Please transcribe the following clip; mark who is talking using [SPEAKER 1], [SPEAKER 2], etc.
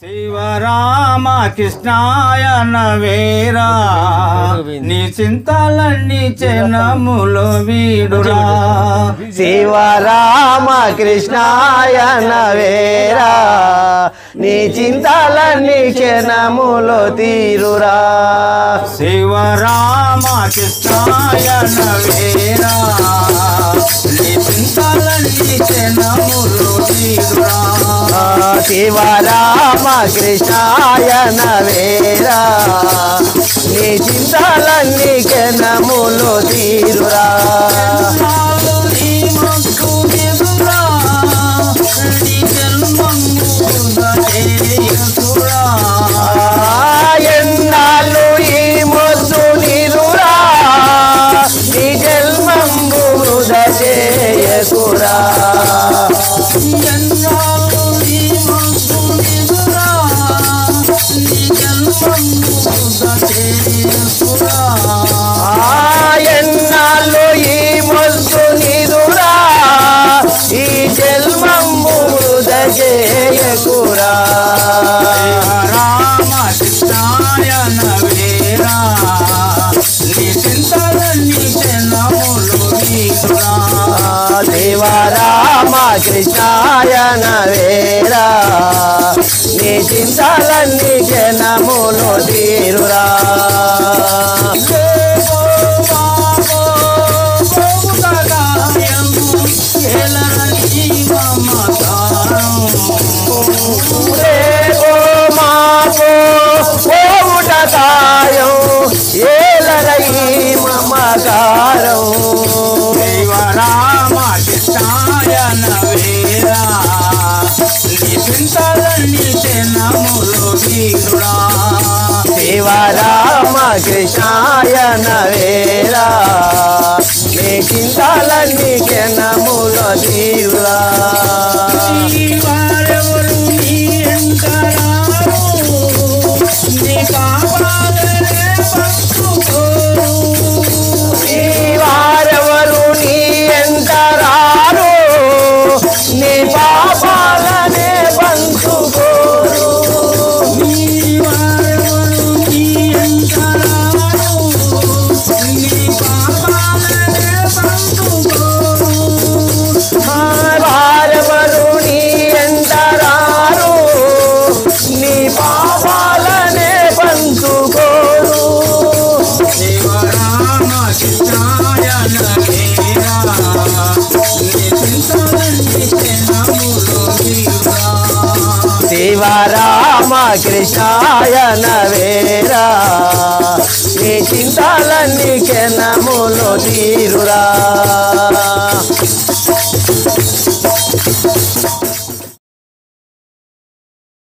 [SPEAKER 1] శివరామ కృష్ణాయ నవేరా నీ చింతలన్నీ చెనములో వీడురా.
[SPEAKER 2] శివరామ కృష్ణాయ నవేరా నీ చింతలన్నీ క్షణములో తీరురా.
[SPEAKER 1] శివరామ కృష్ణాయ నవేరా నీ చింతలన్నీ చెనములో తీరురా.
[SPEAKER 2] శివరామ కృష్ణాయ నవేరా నీ చింతలన్నీ క్షణములో తీరురా. ఎన్నాళ్ళు ఈ మొద్దు నిరురా నీ జన్మంబు వృధ చేయకురా. ఎన్నాళ్ళు ఈ మొద్దు నిరురా ఈ జన్మంబు వృధ చేయకురా.
[SPEAKER 1] రామ కృష్ణాయ నవేరా నీ చింతలన్నీ చెనములో వీడురా.
[SPEAKER 2] శివరామ కృష్ణాయ నవేరా నీ చింతలన్నీ క్షణములో తీరురా. మమకారం
[SPEAKER 1] శివరామ కృష్ణాయ నవేరా నీ చింతలన్నీ చెనములో వీడురా.
[SPEAKER 2] శివరామ కృష్ణాయ నవేరా నీ చింతలన్నీ క్షణములో తీరురా. వారెవరు నీ ఎంట రారు నీ పాపాలనే పంచుకోరు. వారెవరు నీ ఎంట రారు నీ పాపాలనే పంచుకోరు.
[SPEAKER 1] శివరామ కృష్ణాయ నవేరా నీ చింతలన్నీ చెనములో వీడురా.
[SPEAKER 2] శివరామ కృష్ణాయ నవేరా నీ చింతలన్నీ క్షణములో తీరురా.